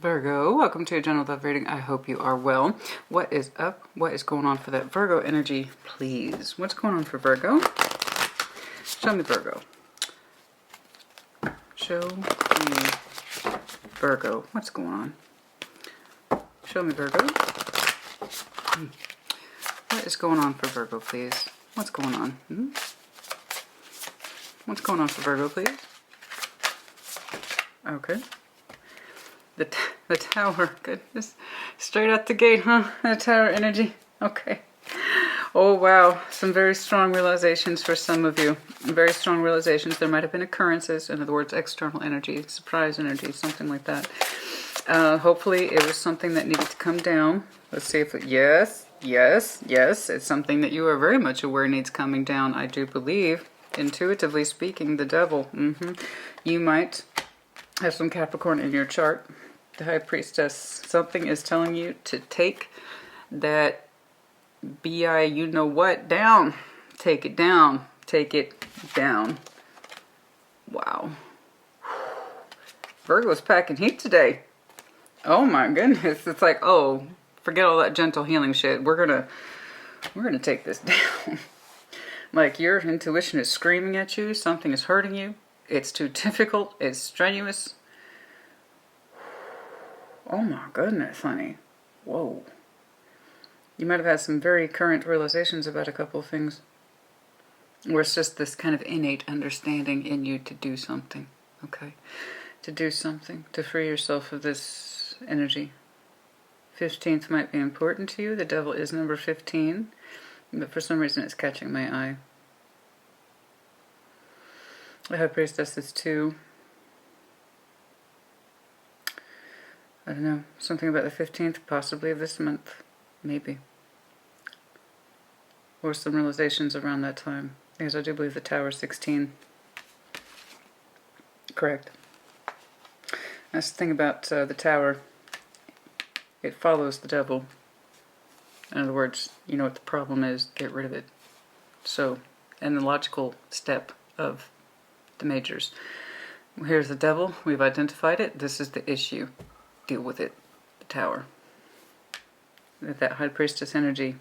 Virgo, welcome to your general love reading. I hope you are well. What is up? What is going on for that Virgo energy, please? What's going on for Virgo? Show me Virgo. Show me Virgo. What's going on? Show me Virgo. What is going on for Virgo, please? What's going on? What's going on for Virgo, please? Okay. The Tower, goodness. Straight out the gate, huh? The Tower energy. Okay. Oh, wow. Some very strong realizations for some of you. Very strong realizations. There might have been occurrences. In other words, external energy, surprise energy, something like that. Hopefully it was something that needed to come down. Let's see if it... Yes. It's something that you are very much aware needs coming down. I do believe, intuitively speaking, the devil. You might have some Capricorn in your chart. The High Priestess, something is telling you to take that you know what down. Take it down. Take it down. Wow. Virgo's packing heat today. Oh my goodness. It's like, oh, forget all that gentle healing shit. We're gonna take this down. Like your intuition is screaming at you. Something is hurting you. It's too difficult. It's strenuous. Oh my goodness, honey. Whoa. You might have had some very current realizations about a couple of things. Where it's just this kind of innate understanding in you to do something. Okay? To do something. To free yourself of this energy. 15th might be important to you. The devil is number 15. But for some reason it's catching my eye. The High Priestess is 2. I don't know, something about the 15th, possibly of this month, maybe. Or some realizations around that time, because I do believe the Tower is 16. Correct. That's the thing about the Tower. It follows the devil. In other words, you know what the problem is, get rid of it. So, and the logical step of the majors. Here's the devil, we've identified it, this is the issue. Deal with it. The Tower. That High Priestess energy.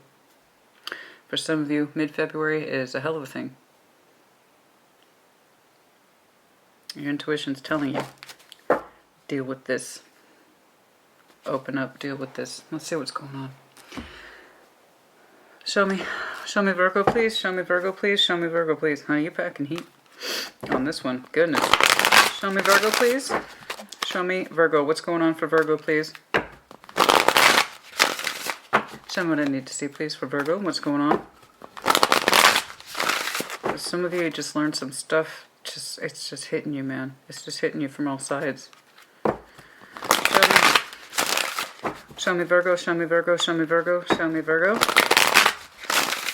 For some of you, mid-February is a hell of a thing. Your intuition's telling you. Deal with this. Open up, deal with this. Let's see what's going on. Show me Virgo, please. Show me Virgo, please. Show me Virgo, please. Honey, you packing heat on this one. Goodness. Show me Virgo, please. Show me Virgo. What's going on for Virgo, please? Show me what I need to see, please, for Virgo. What's going on? Some of you just learned some stuff. It's just hitting you, man. It's just hitting you from all sides. Show me Virgo. Show me Virgo. Show me Virgo. Show me Virgo.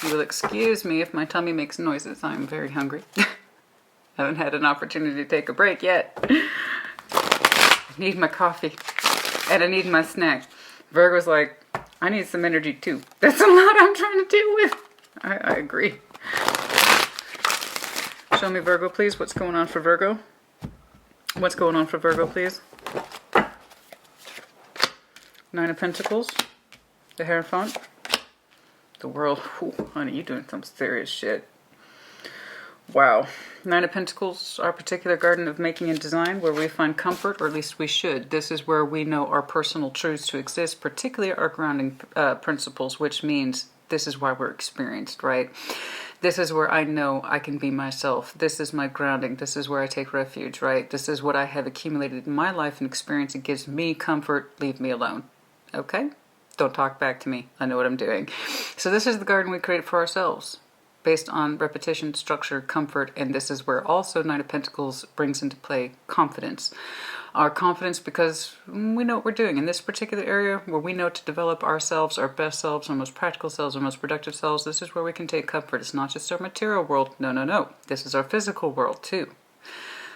You will excuse me if my tummy makes noises. I'm very hungry. I haven't had an opportunity to take a break yet. I need my coffee, and I need my snack. Virgo's like, I need some energy too. That's a lot I'm trying to deal with. I agree. Show me Virgo, please. What's going on for Virgo? What's going on for Virgo, please? 9 of Pentacles. The Hierophant. The World. Ooh, honey, you're doing some serious shit. Wow. 9 of Pentacles, our particular garden of making and design, where we find comfort, or at least we should. This is where we know our personal truths to exist, particularly our grounding principles, which means this is why we're experienced, right? This is where I know I can be myself. This is my grounding. This is where I take refuge, right? This is what I have accumulated in my life and experience. It gives me comfort. Leave me alone. Okay? Don't talk back to me. I know what I'm doing. So this is the garden we create for ourselves, based on repetition, structure, comfort, and this is where also 9 of Pentacles brings into play confidence. Our confidence because we know what we're doing in this particular area where we know to develop ourselves, our best selves, our most practical selves, our most productive selves. This is where we can take comfort. It's not just our material world. No. This is our physical world too.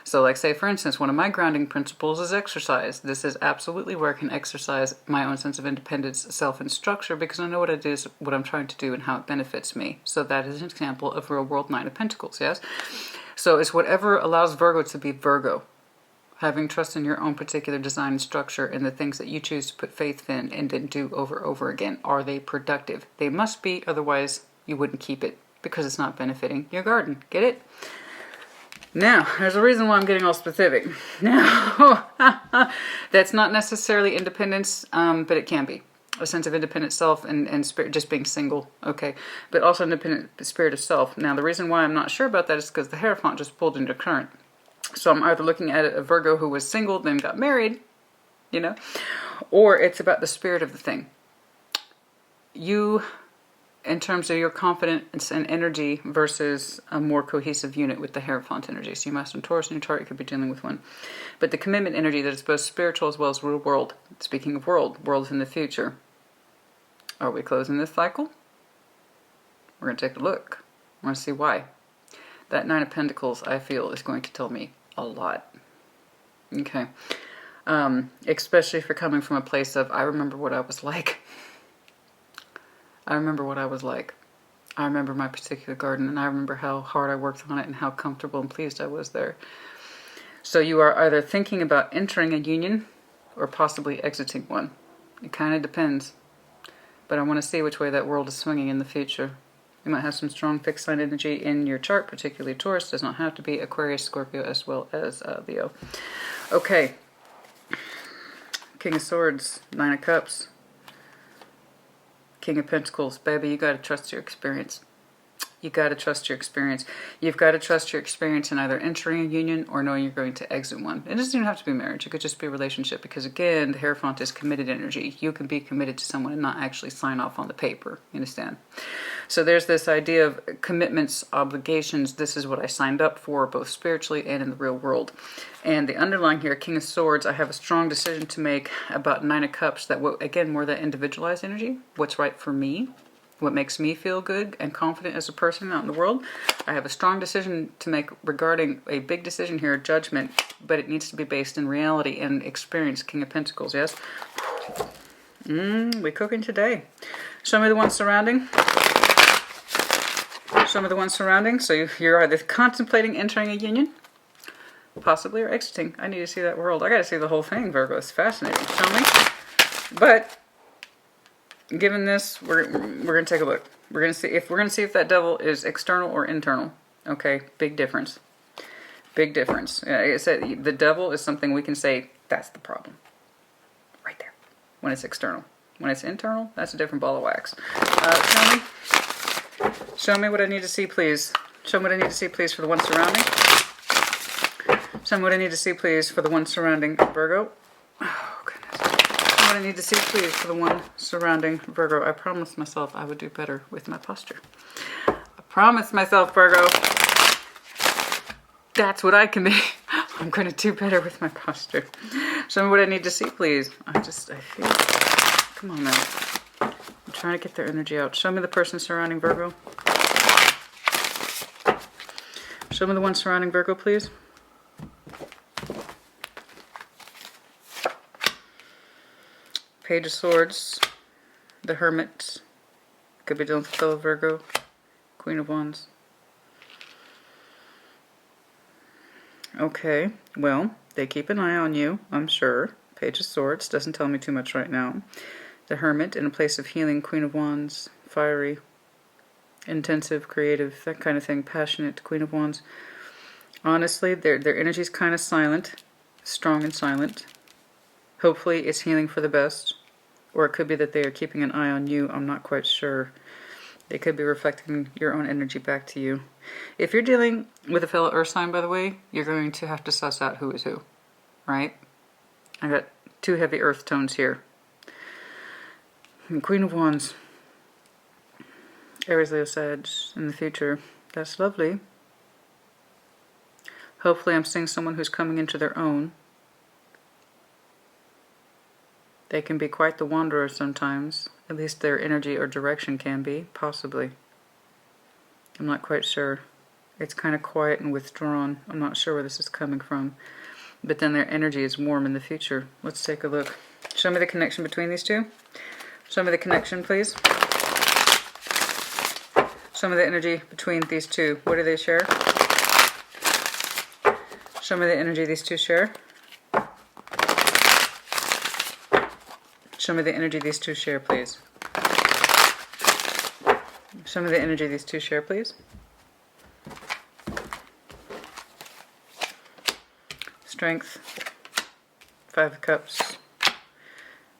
So like say, for instance, one of my grounding principles is exercise. This is absolutely where I can exercise my own sense of independence, self, and structure because I know what it is, what I'm trying to do, and how it benefits me. So that is an example of real world 9 of Pentacles, yes? So it's whatever allows Virgo to be Virgo. Having trust in your own particular design and structure and the things that you choose to put faith in and then do over again. Are they productive? They must be, otherwise you wouldn't keep it because it's not benefiting your garden. Get it? Now, there's a reason why I'm getting all specific. Now, that's not necessarily independence, but it can be. A sense of independent self and spirit, just being single, okay? But also independent spirit of self. Now, the reason why I'm not sure about that is because the Hierophant just pulled into current. So I'm either looking at a Virgo who was single, then got married, you know, or it's about the spirit of the thing. You, in terms of your confidence and energy versus a more cohesive unit with the Hierophant energy. So you might have some Taurus in your chart, you could be dealing with one. But the commitment energy that is both spiritual as well as real world. Speaking of world's in the future. Are we closing this cycle? We're going to take a look. We're going to see why. That Nine of Pentacles, I feel, is going to tell me a lot. Okay. Especially if you're coming from a place of, I remember what I was like. I remember what I was like. I remember my particular garden, and I remember how hard I worked on it and how comfortable and pleased I was there. So you are either thinking about entering a union or possibly exiting one. It kind of depends. But I want to see which way that world is swinging in the future. You might have some strong fixed sign energy in your chart, particularly Taurus. Does not have to be Aquarius, Scorpio, as well as Leo. Okay. King of Swords, Nine of Cups. King of Pentacles. Baby, you got to trust your experience. You got to trust your experience. You've got to trust your experience in either entering a union or knowing you're going to exit one. It doesn't even have to be marriage. It could just be a relationship because, again, the Hierophant is committed energy. You can be committed to someone and not actually sign off on the paper. You understand? So there's this idea of commitments, obligations. This is what I signed up for, both spiritually and in the real world. And the underlying here, King of Swords, I have a strong decision to make about Nine of Cups. That, again, more that individualized energy. What's right for me. What makes me feel good and confident as a person out in the world. I have a strong decision to make regarding a big decision here, judgment, but it needs to be based in reality and experience. King of Pentacles, yes? We're cooking today. Show me the ones surrounding. Show me the ones surrounding. So you're either contemplating entering a union, possibly, or exiting. I need to see that world. I got to see the whole thing, Virgo. It's fascinating. Show me. But given this, we're gonna take a look. We're gonna see if that devil is external or internal. Okay, big difference. Big difference. Like I said, the devil is something we can say that's the problem, right there. When it's external, when it's internal, that's a different ball of wax. Show me what I need to see, please. Show me what I need to see, please, for the one surrounding. Show me what I need to see, please, for the one surrounding Virgo. What I need to see, please, for the one surrounding Virgo. I promised myself I would do better with my posture. I promised myself, Virgo. That's what I can be. I'm going to do better with my posture. Show me what I need to see, please. I feel... Come on, man. I'm trying to get their energy out. Show me the person surrounding Virgo. Show me the one surrounding Virgo, please. Page of Swords, the Hermit, could be dealing with fellow Virgo, Queen of Wands. Okay, well, they keep an eye on you, I'm sure. Page of Swords, doesn't tell me too much right now. The Hermit, in a place of healing, Queen of Wands, fiery, intensive, creative, that kind of thing, passionate, Queen of Wands. Honestly, their energy is kind of silent, strong and silent. Hopefully it's healing for the best. Or it could be that they are keeping an eye on you. I'm not quite sure. They could be reflecting your own energy back to you. If you're dealing with a fellow earth sign, by the way, you're going to have to suss out who is who. Right? I got two heavy earth tones here. And Queen of Wands. Aries, Leo, Sag in the future. That's lovely. Hopefully I'm seeing someone who's coming into their own. They can be quite the wanderer sometimes. At least their energy or direction can be, possibly. I'm not quite sure. It's kind of quiet and withdrawn. I'm not sure where this is coming from. But then their energy is warm in the future. Let's take a look. Show me the connection between these two. Show me the connection, please. Show me the energy between these two. What do they share? Show me the energy these two share. Show me the energy these two share, please. Show me the energy these two share, please. Strength. 5 of Cups.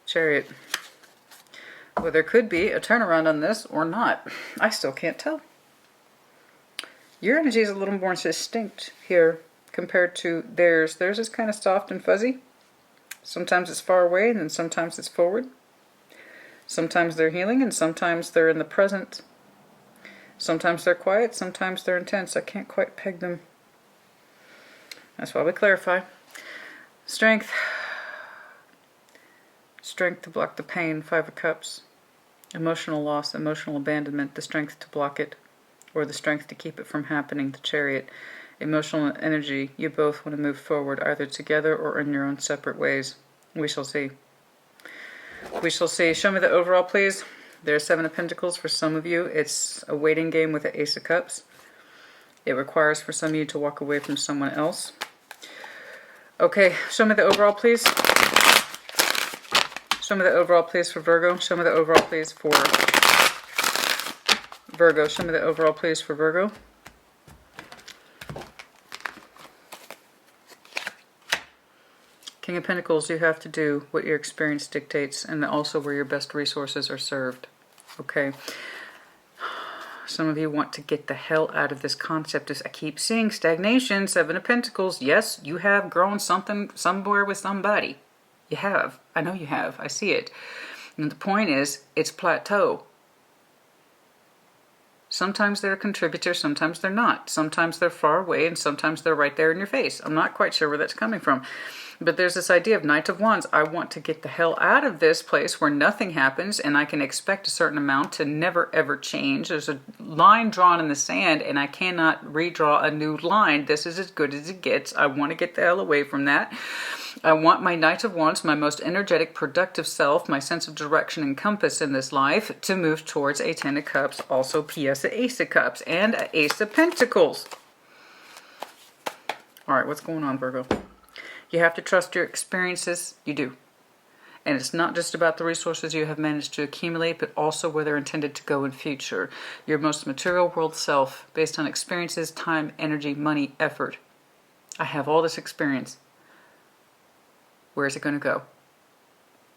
Chariot. Well, there could be a turnaround on this or not. I still can't tell. Your energy is a little more distinct here compared to theirs. Theirs is kind of soft and fuzzy. Sometimes it's far away and then sometimes it's forward. Sometimes they're healing and sometimes they're in the present. Sometimes they're quiet, sometimes they're intense. I can't quite peg them. That's why we clarify. Strength. Strength to block the pain, 5 of Cups. Emotional loss, emotional abandonment, the strength to block it, or the strength to keep it from happening, the Chariot. Emotional energy, you both want to move forward, either together or in your own separate ways. We shall see. We shall see. Show me the overall, please. There's 7 of Pentacles for some of you. It's a waiting game with the Ace of Cups. It requires for some of you to walk away from someone else. Okay, show me the overall, please. Show me the overall, please, for Virgo. Show me the overall, please, for Virgo. Show me the overall, please, for Virgo. King of Pentacles, you have to do what your experience dictates and also where your best resources are served. Okay. Some of you want to get the hell out of this concept. I keep seeing stagnation, 7 of Pentacles. Yes, you have grown something somewhere with somebody. You have. I know you have. I see it. And the point is, it's plateau. Sometimes they're a contributor, sometimes they're not. Sometimes they're far away, and sometimes they're right there in your face. I'm not quite sure where that's coming from. But there's this idea of Knight of Wands. I want to get the hell out of this place where nothing happens and I can expect a certain amount to never ever change. There's a line drawn in the sand and I cannot redraw a new line. This is as good as it gets. I want to get the hell away from that. I want my Knight of Wands, my most energetic, productive self, my sense of direction and compass in this life, to move towards a 10 of Cups, also P.S. a Ace of Cups, and an Ace of Pentacles. All right, what's going on, Virgo? You have to trust your experiences. You do. And it's not just about the resources you have managed to accumulate, but also where they're intended to go in future. Your most material world self, based on experiences, time, energy, money, effort. I have all this experience. Where is it going to go?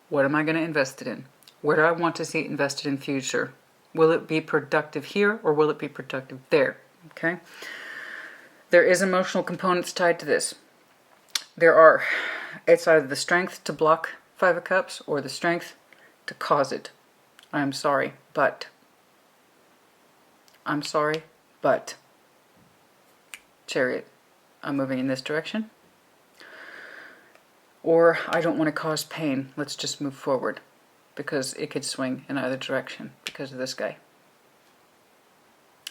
What am I going to invest it in? Where do I want to see it invested in future? Will it be productive here or will it be productive there? Okay. There is emotional components tied to this. There are. It's either the strength to block 5 of Cups or the strength to cause it. I'm sorry, but. I'm sorry, but. Chariot. I'm moving in this direction. Or I don't want to cause pain. Let's just move forward. Because it could swing in either direction because of this guy.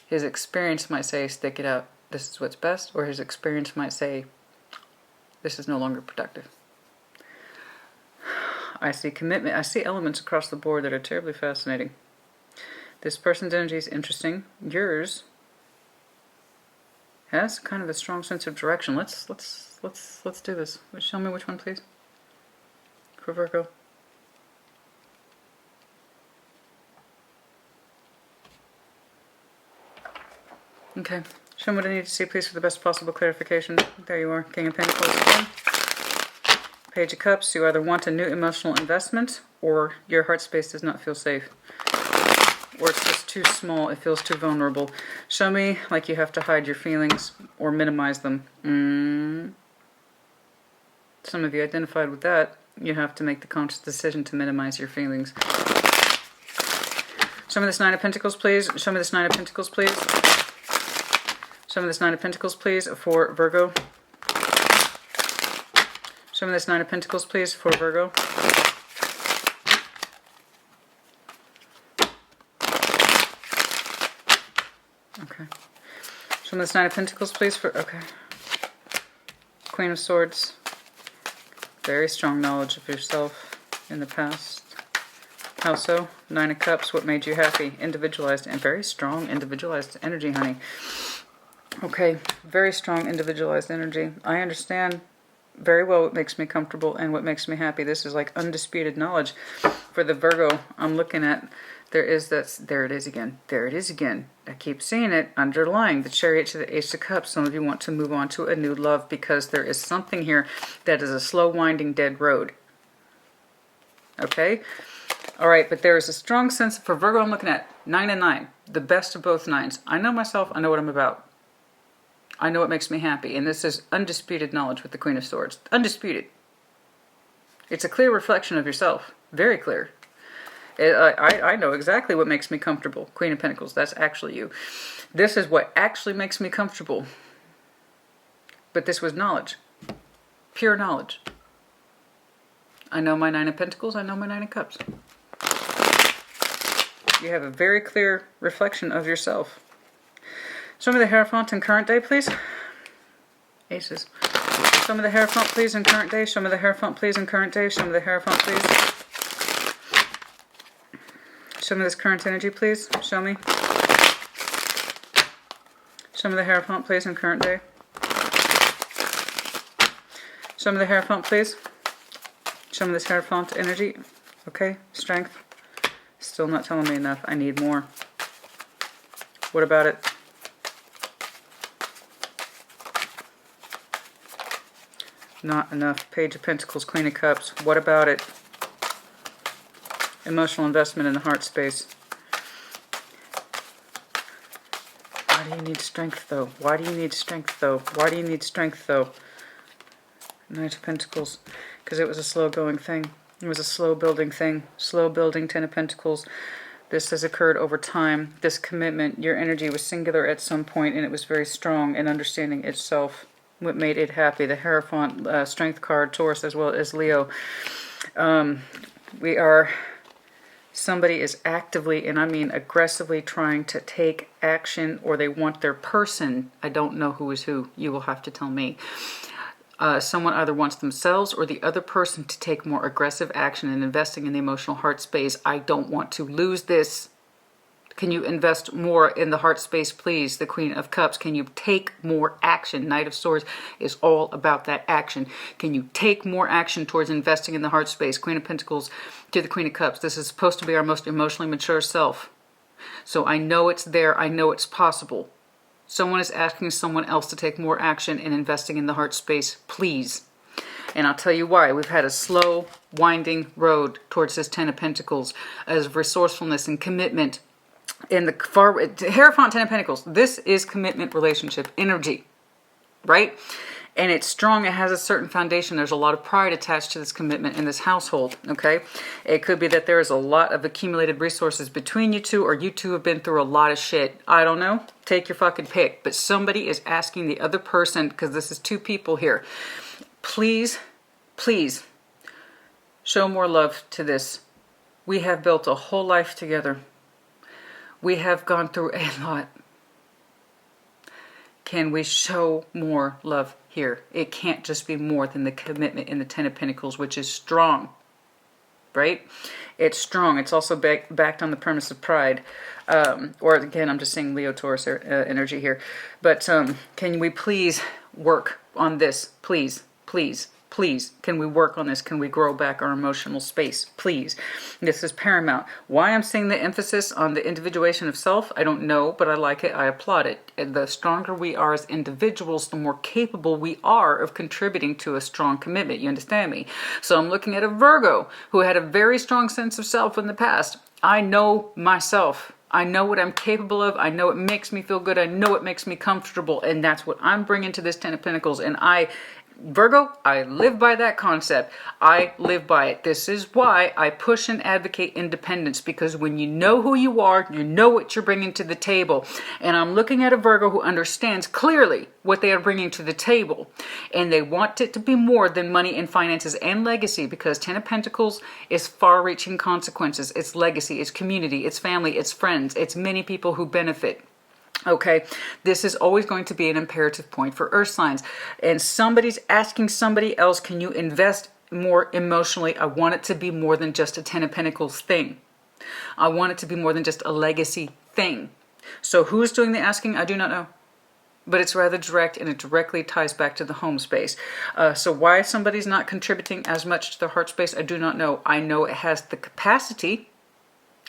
His experience might say, stick it out. This is what's best. Or his experience might say, this is no longer productive. I see commitment. I see elements across the board that are terribly fascinating. This person's energy is interesting. Yours has kind of a strong sense of direction. Let's do this. Show me which one, please. For Virgo. Okay. Show me what I need to see, please, for the best possible clarification. There you are. King of Pentacles again. Page of Cups. You either want a new emotional investment or your heart space does not feel safe. Or it's just too small. It feels too vulnerable. Show me like you have to hide your feelings or minimize them. Some of you identified with that. You have to make the conscious decision to minimize your feelings. Show me this 9 of Pentacles, please. Show me this 9 of Pentacles, please. Show me this 9 of Pentacles, please, for Virgo. Show me this 9 of Pentacles, please, for Virgo. Okay. Show me this 9 of Pentacles, please, for... Okay. Queen of Swords. Very strong knowledge of yourself in the past. How so? 9 of Cups. What made you happy? Individualized and very strong individualized energy, honey. Okay, very strong individualized energy. I understand very well what makes me comfortable and what makes me happy. This is like undisputed knowledge. For the Virgo I'm looking at, there is this, there it is again. There it is again. I keep seeing it underlying the Chariot to the Ace of Cups. Some of you want to move on to a new love because there is something here that is a slow winding dead road. Okay? All right, but there is a strong sense, for Virgo I'm looking at 9 and 9, the best of both nines. I know myself, I know what I'm about. I know what makes me happy, and this is undisputed knowledge with the Queen of Swords. Undisputed. It's a clear reflection of yourself. Very clear. I know exactly what makes me comfortable. Queen of Pentacles, that's actually you. This is what actually makes me comfortable. But this was knowledge. Pure knowledge. I know my 9 of Pentacles, I know my 9 of Cups. You have a very clear reflection of yourself. Show me the Hierophant in current day, please. Aces. Show me the Hierophant, please, in current day. Show me the Hierophant, please, in current day. Show me the Hierophant, please. Show me this current energy, please. Show me. Show me the Hierophant, please, in current day. Show me the Hierophant, please. Show me this Hierophant energy. Okay, strength. Still not telling me enough. I need more. What about it? Not enough. Page of Pentacles, Queen of Cups. What about it? Emotional investment in the heart space. Why do you need strength, though? Why do you need strength, though? Why do you need strength, though? Knight of Pentacles. Because it was a slow-going thing. It was a slow-building thing. Slow-building 10 of Pentacles. This has occurred over time. This commitment, your energy was singular at some point, and it was very strong in understanding itself. What made it happy. The Hierophant, Strength card, Taurus, as well as Leo. Somebody is actively, and I mean aggressively, trying to take action, or they want their person. I don't know who is who. You will have to tell me. Someone either wants themselves or the other person to take more aggressive action in investing in the emotional heart space. I don't want to lose this. Can you invest more in the heart space, please? The Queen of Cups. Can you take more action? Knight of Swords is all about that action. Can you take more action towards investing in the heart space? Queen of Pentacles to the Queen of Cups. This is supposed to be our most emotionally mature self. So I know it's there. I know it's possible. Someone is asking someone else to take more action in investing in the heart space, please. And I'll tell you why. We've had a slow, winding road towards this 10 of Pentacles as resourcefulness and commitment. In the Hierophant 10 of Pentacles, this is commitment, relationship, energy, right? And it's strong. It has a certain foundation. There's a lot of pride attached to this commitment in this household, okay? It could be that there is a lot of accumulated resources between you two, or you two have been through a lot of shit. I don't know. Take your fucking pick. But somebody is asking the other person, because this is two people here, please, please show more love to this. We have built a whole life together. We have gone through a lot. Can we show more love here? It can't just be more than the commitment in the 10 of Pentacles, which is strong, right? It's strong. It's also backed on the premise of pride. Or again, I'm just saying Leo Taurus energy here. But can we please work on this? Please, please. Please, can we work on this? Can we grow back our emotional space? Please. This is paramount. Why I'm seeing the emphasis on the individuation of self, I don't know, but I like it. I applaud it. And the stronger we are as individuals, the more capable we are of contributing to a strong commitment. You understand me? So I'm looking at a Virgo who had a very strong sense of self in the past. I know myself. I know what I'm capable of. I know it makes me feel good. I know it makes me comfortable. And that's what I'm bringing to this 10 of Pentacles. And Virgo, I live by that concept. I live by it. This is why I push and advocate independence, because when you know who you are, you know what you're bringing to the table. And I'm looking at a Virgo who understands clearly what they are bringing to the table. And they want it to be more than money and finances and legacy, because 10 of Pentacles is far-reaching consequences. It's legacy, it's community, it's family, it's friends, it's many people who benefit. Okay, this is always going to be an imperative point for earth signs. And somebody's asking somebody else, can you invest more emotionally? I want it to be more than just a 10 of Pentacles thing. I want it to be more than just a legacy thing. So who's doing the asking? I do not know. but it's rather direct, and it directly ties back to the home space. So why somebody's not contributing as much to their heart space, I do not know. I know it has the capacity.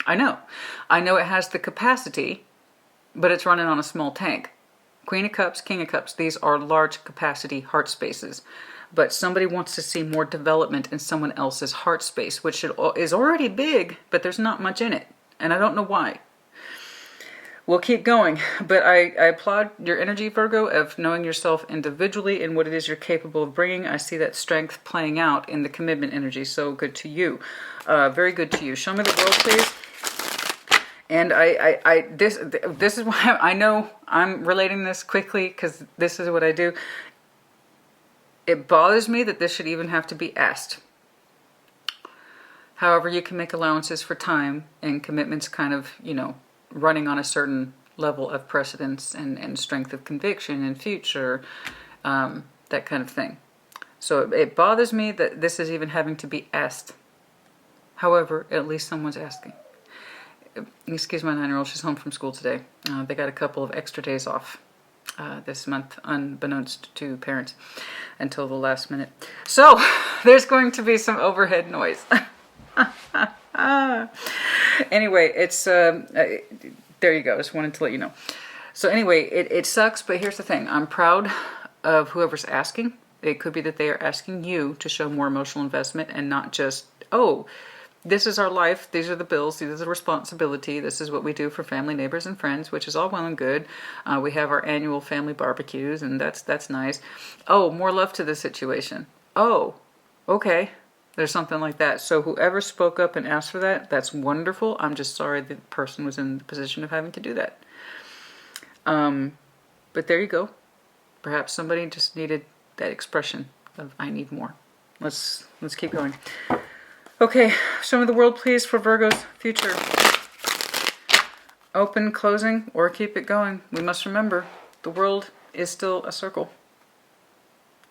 I know it has the capacity, but it's running on a small tank. Queen of Cups, King of Cups, these are large capacity heart spaces. But somebody wants to see more development in someone else's heart space, which is already big, but there's not much in it. And I don't know why. We'll keep going, but I applaud your energy, Virgo, of knowing yourself individually and what it is you're capable of bringing. I see that strength playing out in the commitment energy, so good to you. Very good to you. Show me the world, please. And this is why I know I'm relating this quickly, because this is what I do. It bothers me that this should even have to be asked. However, you can make allowances for time and commitments kind of, running on a certain level of precedence and strength of conviction and future, that kind of thing. So it bothers me that this is even having to be asked. However, at least someone's asking. Excuse my 9-year-old, she's home from school today. They got a couple of extra days off this month, unbeknownst to parents, until the last minute. So there's going to be some overhead noise. Anyway, it's there you go. Just wanted to let you know. So anyway, it sucks, but here's the thing. I'm proud of whoever's asking. It could be that they are asking you to show more emotional investment and not just, oh, this is our life, these are the bills, these are the responsibility, this is what we do for family, neighbors, and friends, which is all well and good. We have our annual family barbecues, and that's nice. Oh, more love to the situation. Oh, okay. There's something like that. So whoever spoke up and asked for that, that's wonderful. I'm just sorry the person was in the position of having to do that. But there you go. Perhaps somebody just needed that expression of I need more. Let's keep going. Okay, show me the world, please, for Virgo's future. Open, closing, or keep it going. We must remember the world is still a circle.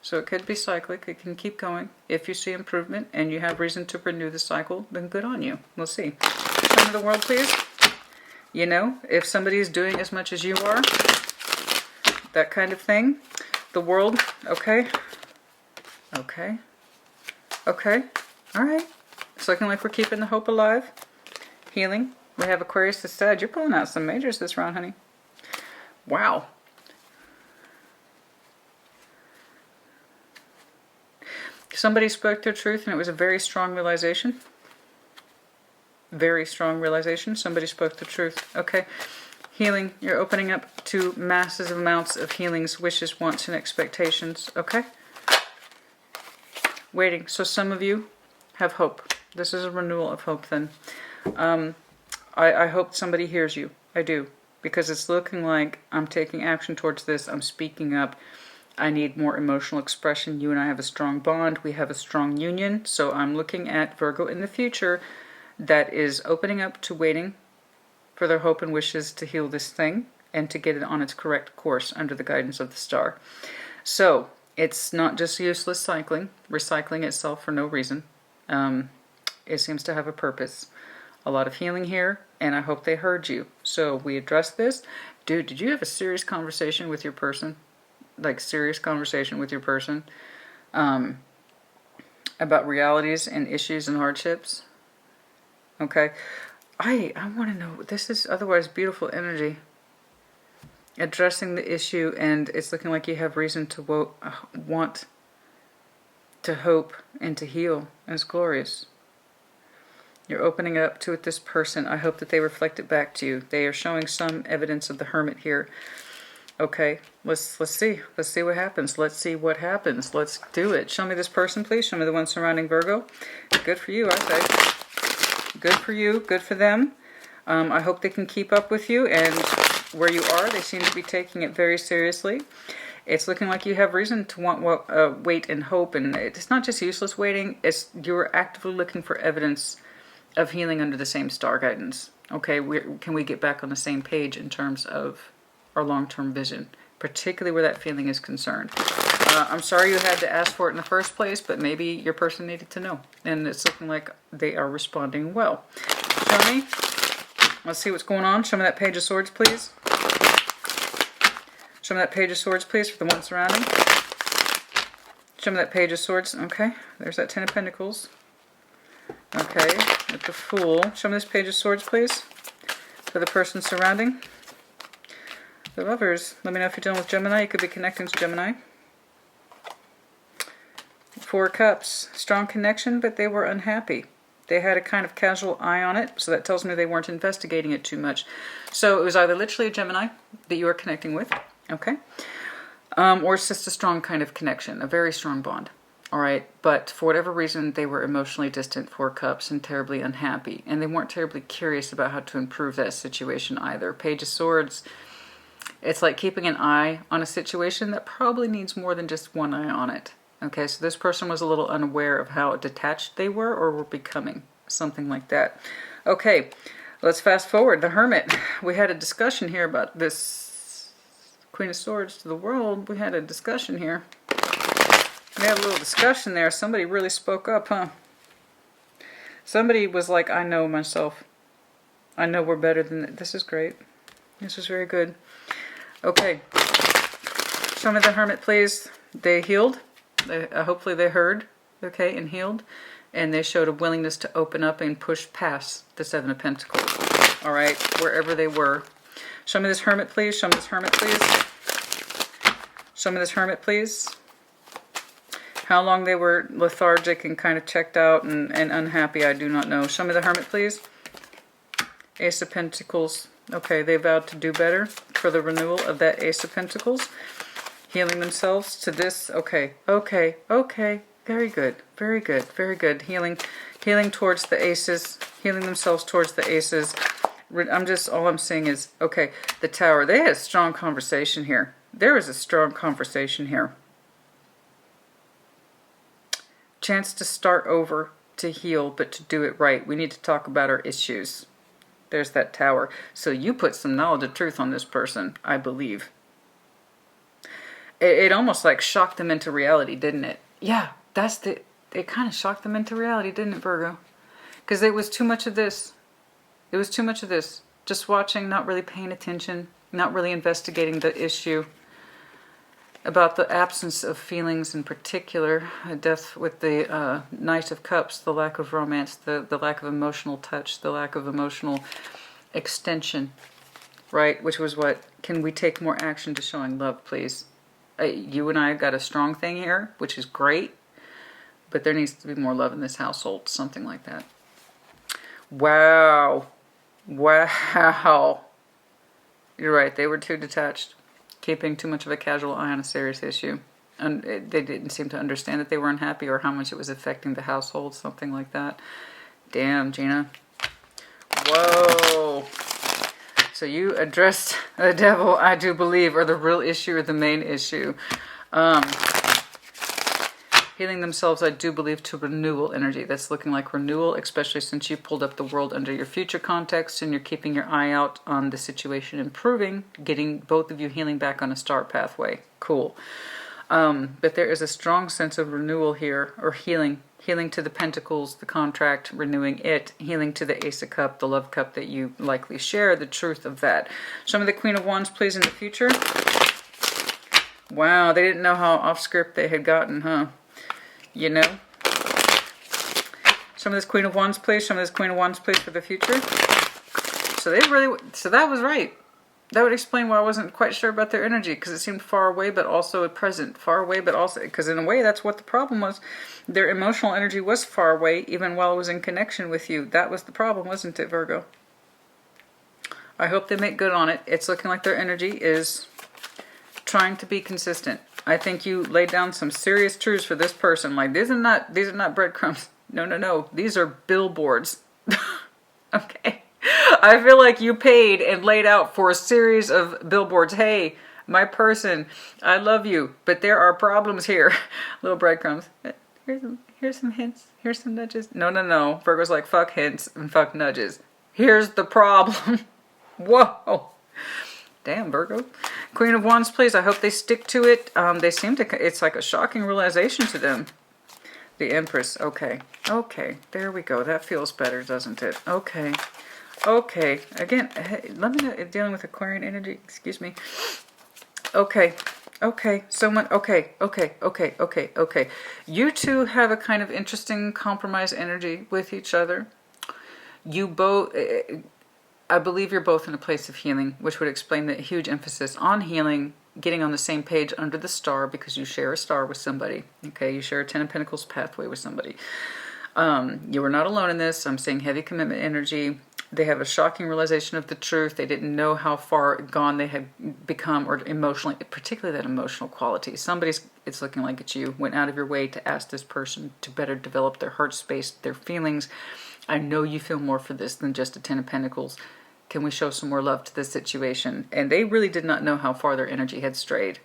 So it could be cyclic. It can keep going. If you see improvement and you have reason to renew the cycle, then good on you. We'll see. Show me the world, please. If somebody is doing as much as you are, that kind of thing. The world, okay. Okay. Okay. All right. It's looking like we're keeping the hope alive. Healing. We have Aquarius to Sag. You're pulling out some majors this round, honey. Wow. Somebody spoke their truth, and it was a very strong realization. Very strong realization. Somebody spoke the truth. Okay. Healing. You're opening up to massive amounts of healings, wishes, wants, and expectations. Okay. Waiting. So some of you have hope. This is a renewal of hope then. I hope somebody hears you. I do. Because it's looking like I'm taking action towards this. I'm speaking up. I need more emotional expression. You and I have a strong bond. We have a strong union. So I'm looking at Virgo in the future that is opening up to waiting for their hope and wishes to heal this thing and to get it on its correct course under the guidance of the star. So it's not just useless recycling itself for no reason. It seems to have a purpose. A lot of healing here, and I hope they heard you. So we addressed this. Dude, did you have a serious conversation with your person? Like serious conversation with your person about realities and issues and hardships? Okay. I want to know. This is otherwise beautiful energy. Addressing the issue, and it's looking like you have reason to want to hope and to heal. And it's glorious. You're opening up to it, this person. I hope that they reflect it back to you. They are showing some evidence of the Hermit here. Okay, let's see. Let's see what happens. Let's see what happens. Let's do it. Show me this person, please. Show me the one surrounding Virgo. Good for you, I say. Good for you. Good for them. I hope they can keep up with you, and where you are, they seem to be taking it very seriously. It's looking like you have reason to want wait and hope, and it's not just useless waiting. It's you're actively looking for evidence of healing under the same star guidance. Okay, can we get back on the same page in terms of our long-term vision, particularly where that feeling is concerned? I'm sorry you had to ask for it in the first place, but maybe your person needed to know, and it's looking like they are responding well. Show me. Let's see what's going on. Show me that Page of Swords, please. Show me that Page of Swords, please, for the one surrounding. Show me that Page of Swords. Okay, there's that Ten of Pentacles. Okay, with the Fool. Show me this Page of Swords, please, for the person surrounding. The Lovers. Let me know if you're dealing with Gemini. You could be connecting to Gemini. Four of Cups. Strong connection, but they were unhappy. They had a kind of casual eye on it, so that tells me they weren't investigating it too much. So it was either literally a Gemini that you are connecting with, okay? Or it's just a strong kind of connection, a very strong bond. All right, but for whatever reason, they were emotionally distant, Four Cups, and terribly unhappy. And they weren't terribly curious about how to improve that situation either. Page of Swords, it's like keeping an eye on a situation that probably needs more than just one eye on it. Okay, so this person was a little unaware of how detached they were or were becoming. Something like that. Okay, let's fast forward. The Hermit. We had a discussion here about this Queen of Swords to the World. We had a discussion here. We had a little discussion there. Somebody really spoke up, huh? Somebody was like, I know myself. I know we're better than this. This is great. This is very good. Okay. Show me the Hermit, please. They healed. Hopefully they heard, okay, and healed. And they showed a willingness to open up and push past the Seven of Pentacles. All right, wherever they were. Show me this Hermit, please. Show me this Hermit, please. Show me this Hermit, please. How long they were lethargic and kind of checked out and unhappy, I do not know. Show me the Hermit, please. Ace of Pentacles. Okay, they vowed to do better for the renewal of that Ace of Pentacles. Healing themselves to this. Okay, okay, okay. Very good, very good, very good. Healing towards the Aces. Healing themselves towards the Aces. All I'm saying is, okay, the Tower. They had a strong conversation here. There is a strong conversation here. Chance to start over, to heal, but to do it right. We need to talk about our issues. There's that Tower. So you put some knowledge of truth on this person, I believe. It almost like shocked them into reality, didn't it? Yeah, it kind of shocked them into reality, didn't it, Virgo? Because it was too much of this. It was too much of this. Just watching, not really paying attention, not really investigating the issue. About the absence of feelings in particular, death with the Knight of Cups, the lack of romance, the lack of emotional touch, the lack of emotional extension, right? Which was what, can we take more action to showing love, please? You and I got a strong thing here, which is great, but there needs to be more love in this household, something like that. Wow. Wow. You're right, they were too detached. Keeping too much of a casual eye on a serious issue. And they didn't seem to understand that they were unhappy or how much it was affecting the household, something like that. Damn, Gina. Whoa. So you addressed the devil, I do believe, or the real issue or the main issue. Healing themselves, I do believe, to renewal energy. That's looking like renewal, especially since you pulled up the World under your future context and you're keeping your eye out on the situation improving, getting both of you healing back on a start pathway. Cool. But there is a strong sense of renewal here, or healing. Healing to the Pentacles, the contract, renewing it. Healing to the Ace of Cups, the love cup that you likely share, the truth of that. Show me the Queen of Wands, please, in the future. Wow, they didn't know how off script they had gotten, huh? You know? Show me this Queen of Wands, please. Show me this Queen of Wands, please, for the future. So that was right. That would explain why I wasn't quite sure about their energy, because it seemed far away, but also present. Far away, but also, because in a way, that's what the problem was. Their emotional energy was far away, even while it was in connection with you. That was the problem, wasn't it, Virgo? I hope they make good on it. It's looking like their energy is trying to be consistent. I think you laid down some serious truths for this person. Like, these are not breadcrumbs. No. These are billboards. Okay. I feel like you paid and laid out for a series of billboards. Hey, my person, I love you, but there are problems here. Little breadcrumbs. Here's some hints. Here's some nudges. No. Virgo's like, fuck hints and fuck nudges. Here's the problem. Whoa. Damn, Virgo. Queen of Wands, please. I hope they stick to it. They seem to, it's like a shocking realization to them. The Empress. Okay. There we go. That feels better, doesn't it? Okay. Again, let me know, dealing with Aquarian energy, excuse me. Okay. Okay. Someone. Okay. Okay. Okay. Okay. Okay. You two have a kind of interesting compromise energy with each other. You both, I believe you're both in a place of healing, which would explain the huge emphasis on healing, getting on the same page under the star, because you share a star with somebody. Okay, you share a Ten of Pentacles pathway with somebody. You were not alone in this. I'm seeing heavy commitment energy. They have a shocking realization of the truth. They didn't know how far gone they had become, or emotionally, particularly that emotional quality. Somebody's, it's looking like it's you, went out of your way to ask this person to better develop their heart space, their feelings. I know you feel more for this than just a Ten of Pentacles. Can we show some more love to this situation? And they really did not know how far their energy had strayed.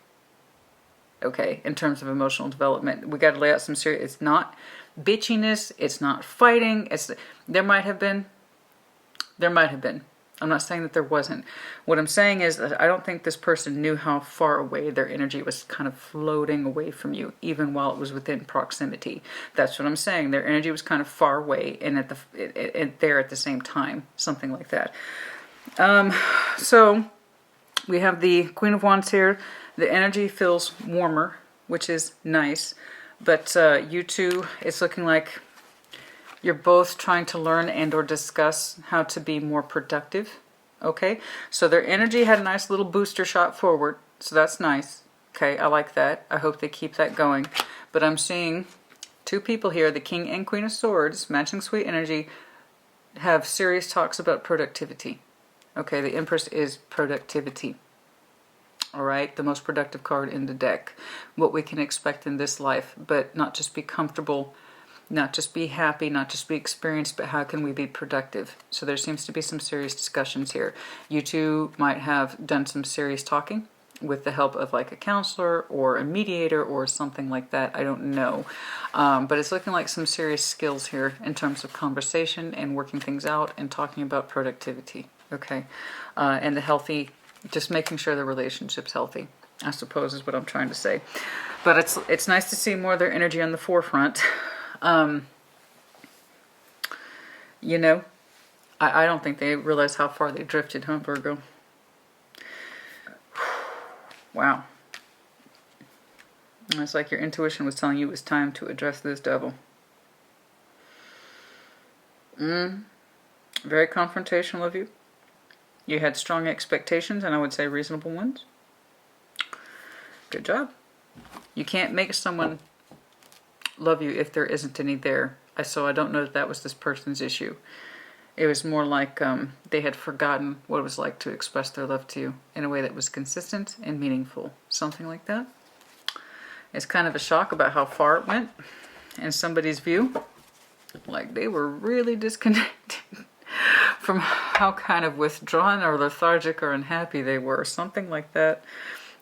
Okay, in terms of emotional development. We got to lay out some serious, it's not bitchiness, it's not fighting, there might have been. I'm not saying that there wasn't. What I'm saying is that I don't think this person knew how far away their energy was kind of floating away from you, even while it was within proximity. That's what I'm saying. Their energy was kind of far away and there at the same time, something like that. So we have the Queen of Wands here. The energy feels warmer, which is nice. But you two, it's looking like you're both trying to learn and or discuss how to be more productive. Okay, so their energy had a nice little booster shot forward. So that's nice. Okay, I like that. I hope they keep that going. But I'm seeing two people here, the King and Queen of Swords, matching sweet energy, have serious talks about productivity. Okay, the Empress is productivity. All right, the most productive card in the deck. What we can expect in this life, but not just be comfortable, not just be happy, not just be experienced, but how can we be productive? So there seems to be some serious discussions here. You two might have done some serious talking with the help of like a counselor or a mediator or something like that. I don't know. But it's looking like some serious skills here in terms of conversation and working things out and talking about productivity. Okay. And the healthy, just making sure the relationship's healthy, I suppose is what I'm trying to say. But it's nice to see more of their energy on the forefront. You know, I don't think they realize how far they drifted, huh, Virgo? Wow. It's like your intuition was telling you it was time to address this devil. Very confrontational of you. You had strong expectations, and I would say reasonable ones. Good job. You can't make someone love you if there isn't any there. So I don't know that was this person's issue. It was more like they had forgotten what it was like to express their love to you in a way that was consistent and meaningful. Something like that. It's kind of a shock about how far it went in somebody's view. Like they were really disconnected from how kind of withdrawn or lethargic or unhappy they were. Something like that.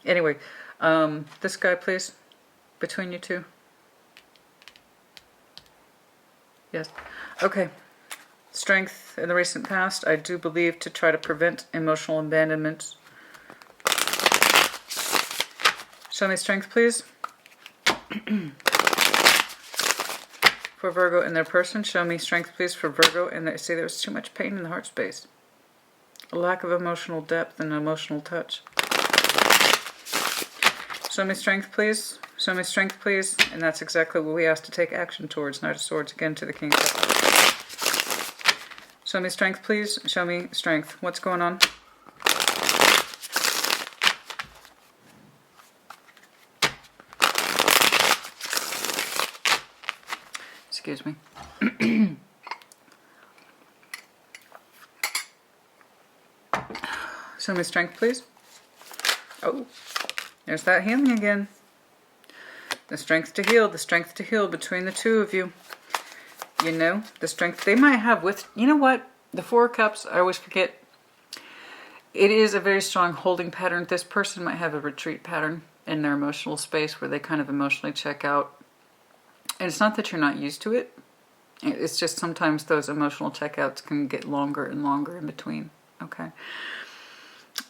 Anyway, this guy, please, between you two. Yes. Okay. Strength in the recent past, I do believe, to try to prevent emotional abandonment. Show me strength, please. For Virgo and their person, show me strength, please, for Virgo. And they say there was too much pain in the heart space. A lack of emotional depth and emotional touch. Show me strength, please. Show me strength, please. And that's exactly what we asked to take action towards. Knight of Swords again to the King. Show me strength, please. Show me strength. What's going on? Excuse me. Show me strength, please. Oh, there's that healing again. The strength to heal between the two of you. You know, the strength they might have with, you know what? The Four of Cups, I always forget. It is a very strong holding pattern. This person might have a retreat pattern in their emotional space where they kind of emotionally check out. And it's not that you're not used to it. It's just sometimes those emotional checkouts can get longer and longer in between. Okay.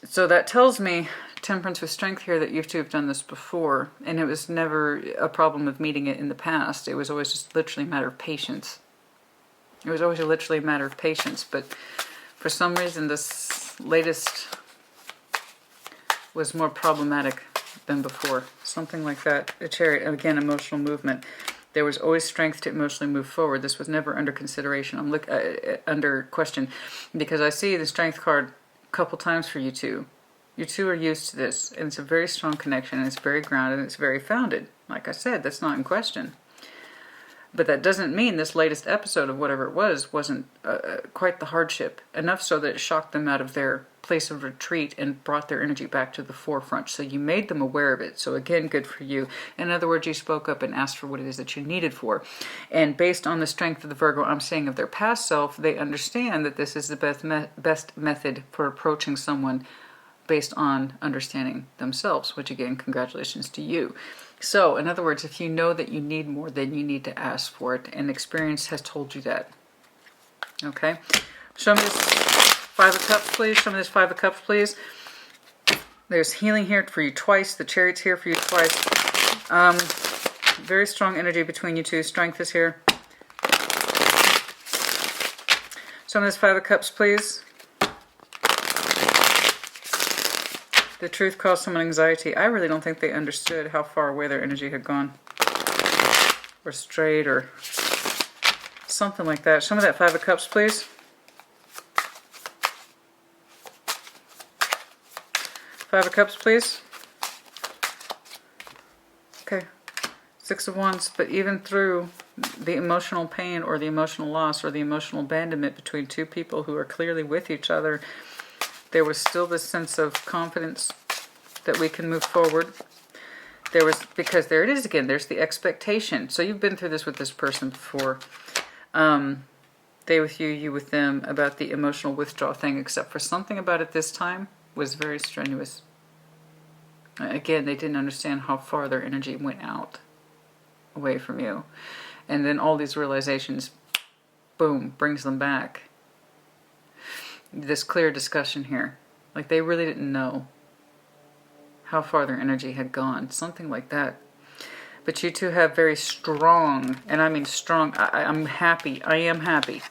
So that tells me, Temperance with Strength here, that you two have done this before. And it was never a problem of meeting it in the past. It was always just literally a matter of patience. It was always literally a matter of patience. But for some reason, this latest was more problematic than before. Something like that. A Chariot, again, emotional movement. There was always strength to emotionally move forward. This was never under consideration. I'm under question, because I see the strength card a couple times for you two. You two are used to this, and it's a very strong connection, and it's very grounded, and it's very founded. Like I said, that's not in question. But that doesn't mean this latest episode of whatever it was wasn't quite the hardship. Enough so that it shocked them out of their place of retreat and brought their energy back to the forefront. So you made them aware of it. So again, good for you. In other words, you spoke up and asked for what it is that you needed for. And based on the strength of the Virgo I'm saying of their past self, they understand that this is the best method for approaching someone based on understanding themselves, which again, congratulations to you. So, in other words, if you know that you need more, then you need to ask for it, and experience has told you that. Okay? Show me this Five of Cups, please. Show me this Five of Cups, please. There's healing here for you twice. The Chariot's here for you twice. Very strong energy between you two. Strength is here. Show me this Five of Cups, please. The truth caused someone anxiety. I really don't think they understood how far away their energy had gone. Or strayed, or something like that. Show me that Five of Cups, please. Five of Cups, please. Okay. Six of Wands. But even through the emotional pain or the emotional loss or the emotional abandonment between two people who are clearly with each other, there was still this sense of confidence that we can move forward. There was, because there it is again, there's the expectation. So you've been through this with this person before. They with you, you with them, about the emotional withdrawal thing, except for something about it this time was very strenuous. Again, they didn't understand how far their energy went out away from you. And then all these realizations, boom, brings them back. This clear discussion here. Like they really didn't know how far their energy had gone. Something like that. But you two have very strong, and I mean strong, I'm happy. I am happy.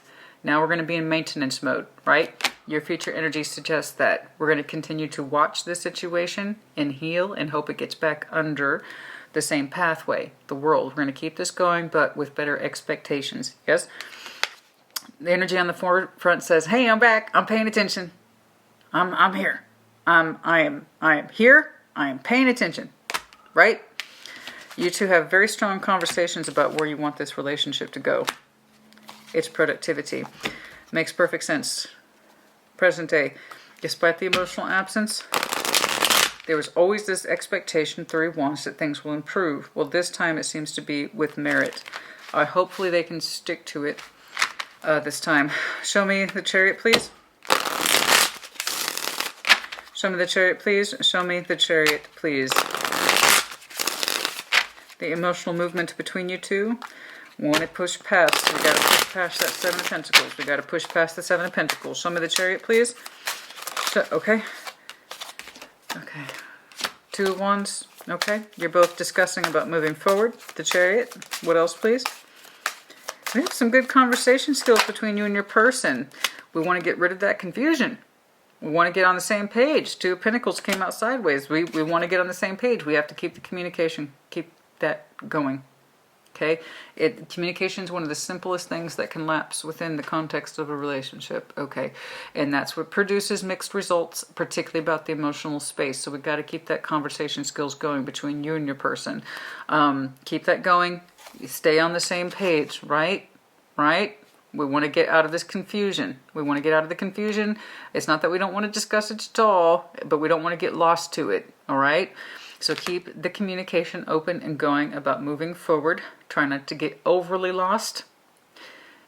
Now we're going to be in maintenance mode, right? Your future energy suggests that. We're going to continue to watch this situation and heal and hope it gets back under the same pathway, the world. We're going to keep this going, but with better expectations. Yes? The energy on the forefront says, hey, I'm back. I'm paying attention. I'm here. I am here. I am paying attention. Right? You two have very strong conversations about where you want this relationship to go. It's productivity. Makes perfect sense. Present day. Despite the emotional absence, there was always this expectation through Wands that things will improve. Well, this time it seems to be with merit. Hopefully they can stick to it. This time. Show me the Chariot, please. Show me the Chariot, please. Show me the Chariot, please. The emotional movement between you two. We want to push past. We got to push past that Seven of Pentacles. We got to push past the Seven of Pentacles. Show me the Chariot, please. Okay. Okay. Two of Wands. Okay. You're both discussing about moving forward. The Chariot. What else, please? We have some good conversation skills between you and your person. We want to get rid of that confusion. We want to get on the same page. Two of Pentacles came out sideways. We want to get on the same page. We have to keep the communication. Keep that going. Okay? Communication is one of the simplest things that can lapse within the context of a relationship. Okay? And that's what produces mixed results, particularly about the emotional space. So we've got to keep that conversation skills going between you and your person. Keep that going. Stay on the same page, right? Right? We want to get out of this confusion. We want to get out of the confusion. It's not that we don't want to discuss it at all, but we don't want to get lost to it, all right? So keep the communication open and going about moving forward. Try not to get overly lost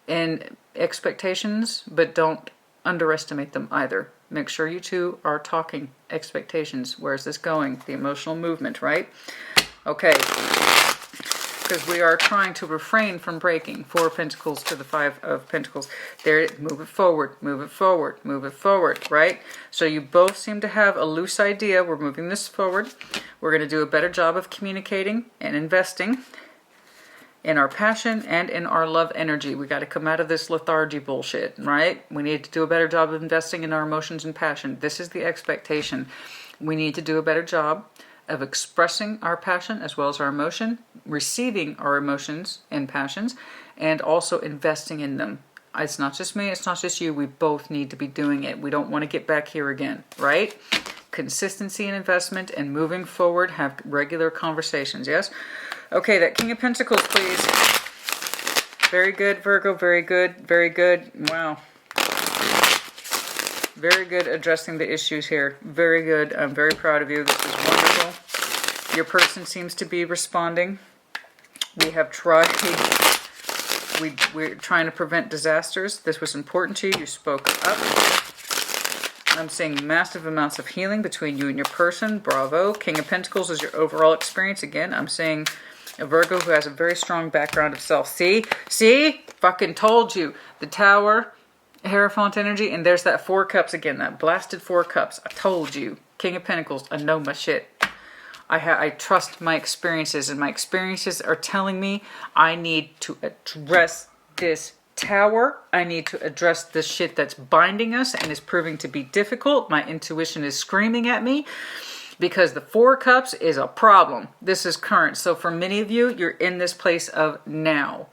in expectations, but don't underestimate them either. Make sure you two are talking expectations. Where's this going? The emotional movement, right? Okay. Because we are trying to refrain from breaking. Four of Pentacles to the Five of Pentacles. There, move it forward, move it forward, move it forward, right? So you both seem to have a loose idea. We're moving this forward. We're going to do a better job of communicating and investing in our passion and in our love energy. We got to come out of this lethargy bullshit, right? We need to do a better job of investing in our emotions and passion. This is the expectation. We need to do a better job of expressing our passion as well as our emotion, receiving our emotions and passions, and also investing in them. It's not just me, it's not just you. We both need to be doing it. We don't want to get back here again, right? Consistency and investment and moving forward, have regular conversations, yes? Okay, that King of Pentacles, please. Very good, Virgo, very good, very good. Wow. Very good addressing the issues here. Very good. I'm very proud of you. This is wonderful. Your person seems to be responding. We have tried... We're trying to prevent disasters. This was important to you. You spoke up. I'm seeing massive amounts of healing between you and your person. Bravo. King of Pentacles is your overall experience. Again, I'm seeing a Virgo who has a very strong background of self. See? See? Fucking told you. The Tower, Hierophant energy, and there's that Four Cups again. That blasted Four Cups. I told you. King of Pentacles. I know my shit. I trust my experiences, and my experiences are telling me I need to address this Tower. I need to address this shit that's binding us and is proving to be difficult. My intuition is screaming at me because the Four Cups is a problem. This is current. So for many of you, you're in this place of now.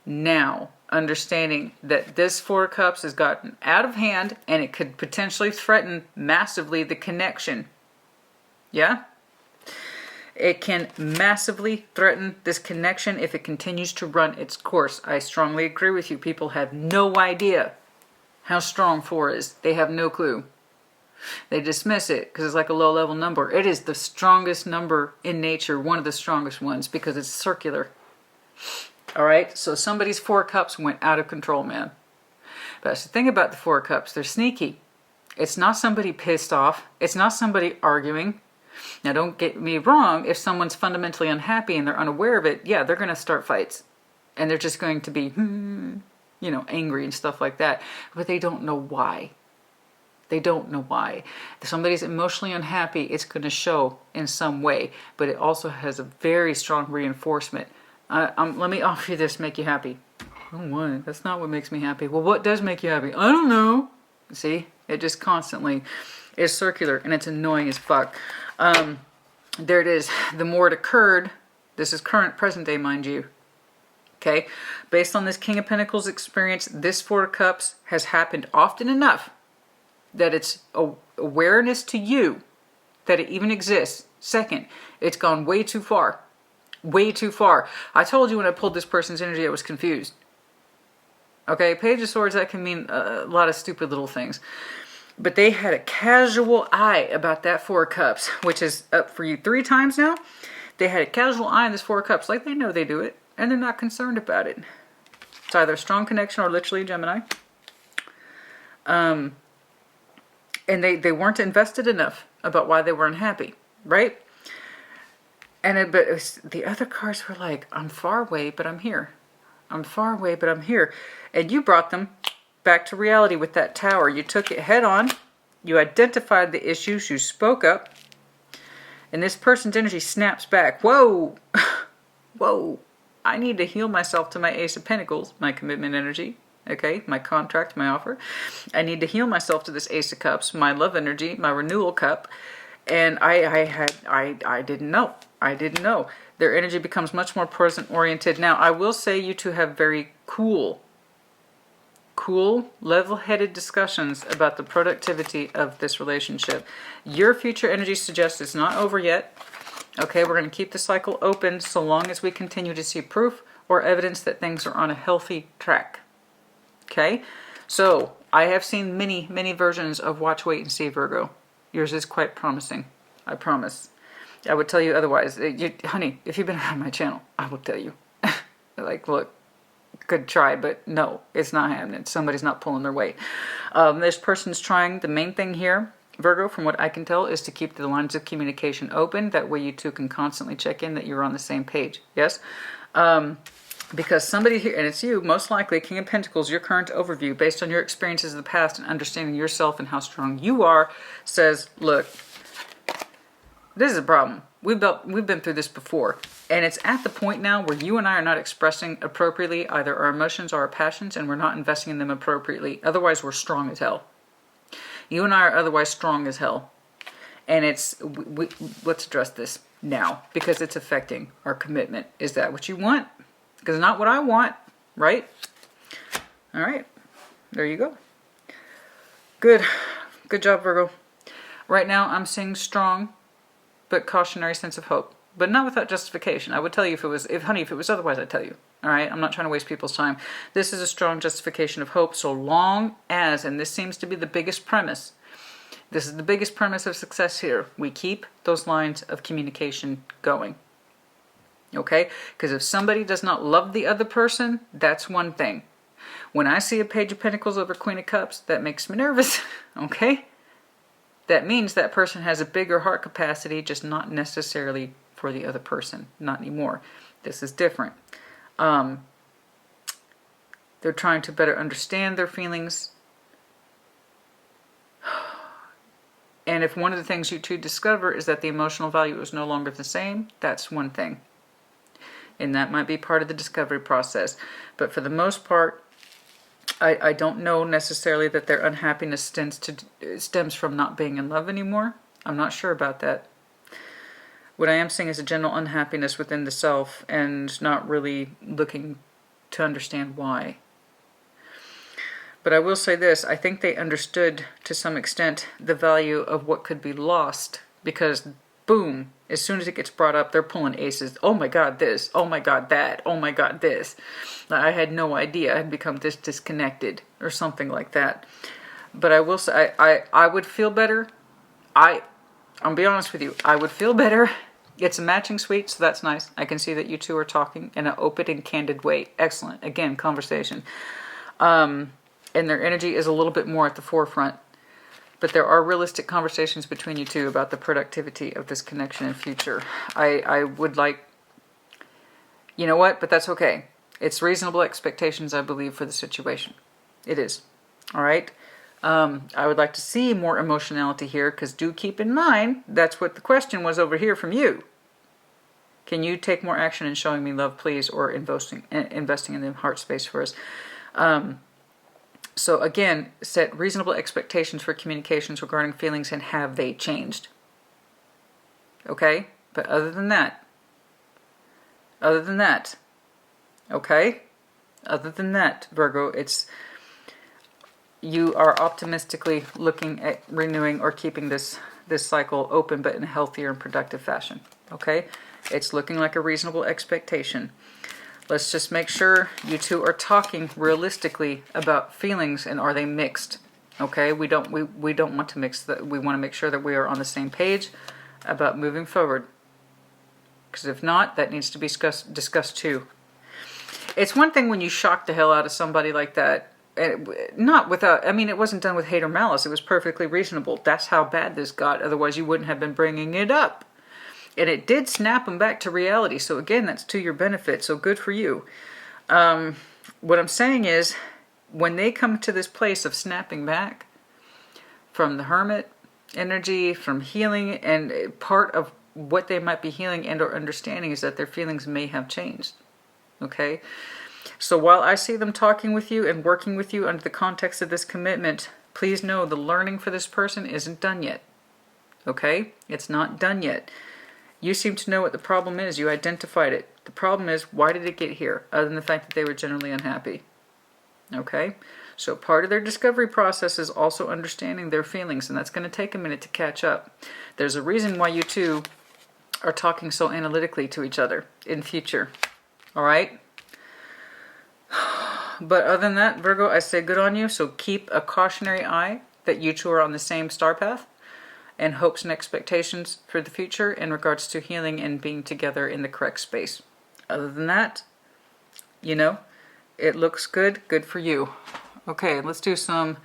Now, understanding that this Four Cups has gotten out of hand and it could potentially threaten massively the connection. Yeah? It can massively threaten this connection if it continues to run its course. I strongly agree with you. People have no idea how strong 4 is. They have no clue. They dismiss it because it's like a low-level number. It is the strongest number in nature, one of the strongest ones, because it's circular. All right? So somebody's 4 cups went out of control, man. But that's the thing about the 4 cups. They're sneaky. It's not somebody pissed off. It's not somebody arguing. Now, don't get me wrong. If someone's fundamentally unhappy and they're unaware of it, yeah, they're going to start fights. And they're just going to be, you know, angry and stuff like that. But they don't know why. They don't know why. If somebody's emotionally unhappy, it's going to show in some way. But it also has a very strong reinforcement. Let me offer you this, make you happy. Oh, what? That's not what makes me happy. Well, what does make you happy? I don't know. See? It just constantly is circular, and it's annoying as fuck. There it is. The more it occurred, this is current, present day, mind you. Okay? Based on this King of Pentacles experience, this 4 cups has happened often enough that it's awareness to you that it even exists. Second, it's gone way too far. Way too far. I told you when I pulled this person's energy, I was confused. Okay? Page of Swords, that can mean a lot of stupid little things. But they had a casual eye about that 4 cups, which is up for you 3 times now. They had a casual eye on this 4 cups, like they know they do it, and they're not concerned about it. It's either a strong connection or literally Gemini. And they weren't invested enough about why they were unhappy, right? And but the other cards were like, I'm far away, but I'm here. I'm far away, but I'm here. And you brought them back to reality with that Tower. You took it head on. You identified the issues. You spoke up. And this person's energy snaps back. Whoa! Whoa! I need to heal myself to my Ace of Pentacles, my commitment energy. Okay? My contract, my offer. I need to heal myself to this Ace of Cups, my love energy, my renewal cup. And I didn't know. I didn't know. Their energy becomes much more present-oriented. Now, I will say you two have very cool, level-headed discussions about the productivity of this relationship. Your future energy suggests it's not over yet. Okay, we're going to keep the cycle open so long as we continue to see proof or evidence that things are on a healthy track. Okay, so I have seen many versions of Watch, Wait, and See, Virgo. Yours is quite promising. I promise. I would tell you otherwise. Honey, if you've been around my channel, I will tell you. Like, look. Could try, but no, it's not happening. Somebody's not pulling their weight. This person's trying. The main thing here, Virgo, from what I can tell, is to keep the lines of communication open. That way you two can constantly check in that you're on the same page. Yes? Because somebody here, and it's you, most likely, King of Pentacles, your current overview, based on your experiences of the past and understanding yourself and how strong you are, says, look, this is a problem. We've been through this before. And it's at the point now where you and I are not expressing appropriately either our emotions or our passions, and we're not investing in them appropriately. Otherwise, we're strong as hell. You and I are otherwise strong as hell. And let's address this now because it's affecting our commitment. Is that what you want? Because it's not what I want, right? All right, there you go. Good job, Virgo. Right now, I'm seeing strong but cautionary sense of hope, but not without justification. I would tell you if it was otherwise, I'd tell you. All right, I'm not trying to waste people's time. This is a strong justification of hope, so long as, and this seems to be the biggest premise. This is the biggest premise of success here. We keep those lines of communication going. Okay? Because if somebody does not love the other person, that's one thing. When I see a Page of Pentacles over Queen of Cups, that makes me nervous. Okay? That means that person has a bigger heart capacity, just not necessarily for the other person. Not anymore. This is different. They're trying to better understand their feelings. And if one of the things you two discover is that the emotional value is no longer the same, that's one thing. And that might be part of the discovery process. But for the most part, I don't know necessarily that their unhappiness stems from not being in love anymore. I'm not sure about that. What I am seeing is a general unhappiness within the self and not really looking to understand why. But I will say this, I think they understood to some extent the value of what could be lost because boom, as soon as it gets brought up, they're pulling aces. Oh my God, this. Oh my God, that. Oh my God, this. I had no idea I had become this disconnected or something like that. But I will say, I would feel better. I'll be honest with you, I would feel better. It's a matching suite, so that's nice. I can see that you two are talking in an open and candid way. Excellent. Again, conversation. And their energy is a little bit more at the forefront. But there are realistic conversations between you two about the productivity of this connection in future. I would like, you know what, but that's okay. It's reasonable expectations, I believe, for the situation. It is. All right? I would like to see more emotionality here, because do keep in mind, that's what the question was over here from you. Can you take more action in showing me love, please, or investing in the heart space for us? So again, set reasonable expectations for communications regarding feelings, and have they changed? Okay? But other than that, okay? Other than that, Virgo, you are optimistically looking at renewing or keeping this cycle open, but in a healthier and productive fashion. Okay? It's looking like a reasonable expectation. Let's just make sure you two are talking realistically about feelings, and are they mixed? Okay, we don't want to mix that. We want to make sure that we are on the same page about moving forward. Because if not, that needs to be discussed too. It's one thing when you shock the hell out of somebody like that. Not without, I mean, it wasn't done with hate or malice. It was perfectly reasonable. That's how bad this got. Otherwise, you wouldn't have been bringing it up. And it did snap them back to reality. So again, that's to your benefit. So good for you. What I'm saying is, when they come to this place of snapping back from the hermit energy, from healing, and part of what they might be healing and or understanding is that their feelings may have changed. Okay? So while I see them talking with you and working with you under the context of this commitment, please know the learning for this person isn't done yet. Okay? It's not done yet. You seem to know what the problem is. You identified it. The problem is, why did it get here? Other than the fact that they were generally unhappy. Okay? So part of their discovery process is also understanding their feelings, and that's going to take a minute to catch up. There's a reason why you two are talking so analytically to each other in future. All right? But other than that, Virgo, I say good on you. So keep a cautionary eye that you two are on the same star path, and hopes and expectations for the future in regards to healing and being together in the correct space. Other than that, you know, it looks good. Good for you. Okay, let's do some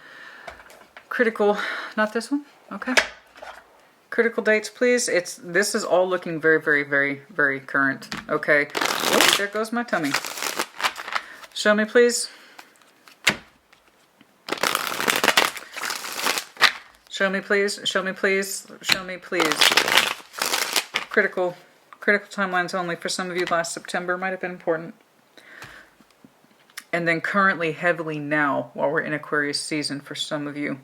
critical, not this one, okay. Critical dates, please. This is all looking very, very, very, very current. Okay. Oh, there goes my tummy. Show me, please. Show me, please. Show me, please. Show me, please. Critical timelines only. For some of you, last September might have been important. And then currently, heavily now, while we're in Aquarius season for some of you.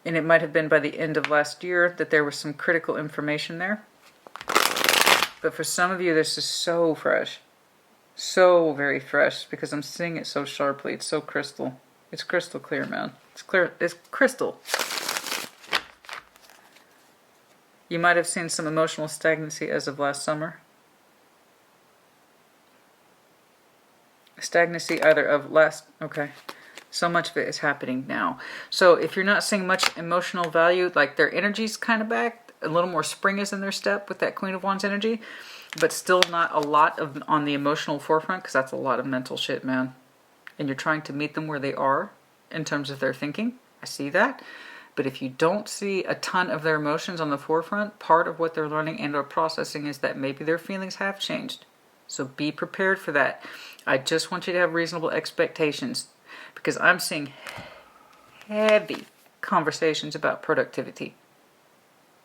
And it might have been by the end of last year that there was some critical information there. But for some of you, this is so fresh. So very fresh, because I'm seeing it so sharply. It's so crystal. It's crystal clear, man. It's clear. It's crystal. You might have seen some emotional stagnancy as of last summer. Stagnancy either of last... Okay. So much of it is happening now. So if you're not seeing much emotional value, like their energy's kind of back, a little more spring is in their step with that Queen of Wands energy, but still not a lot of on the emotional forefront, because that's a lot of mental shit, man. And you're trying to meet them where they are in terms of their thinking. I see that. But if you don't see a ton of their emotions on the forefront, part of what they're learning and or processing is that maybe their feelings have changed. So be prepared for that. I just want you to have reasonable expectations, because I'm seeing heavy conversations about productivity.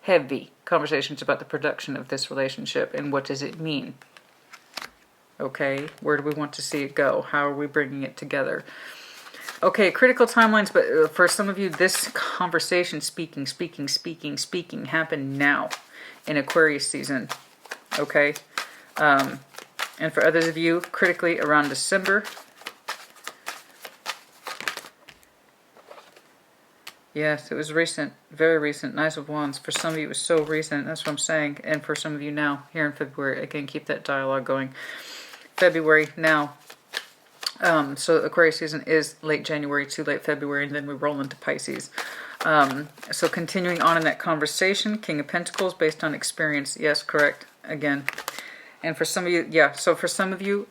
Heavy conversations about the production of this relationship and what does it mean. Okay, where do we want to see it go? How are we bringing it together? Okay, critical timelines, but for some of you, this conversation, speaking, happen now in Aquarius season, okay? And for others of you, critically around December. Yes, it was recent, very recent. Nice of Wands. For some of you, it was so recent. That's what I'm saying. And for some of you now, here in February, again, keep that dialogue going. February now. So Aquarius season is late January to late February, and then we roll into Pisces. So continuing on in that conversation, King of Pentacles based on experience. Yes, correct. Again. And for some of you, yeah. So for some of you,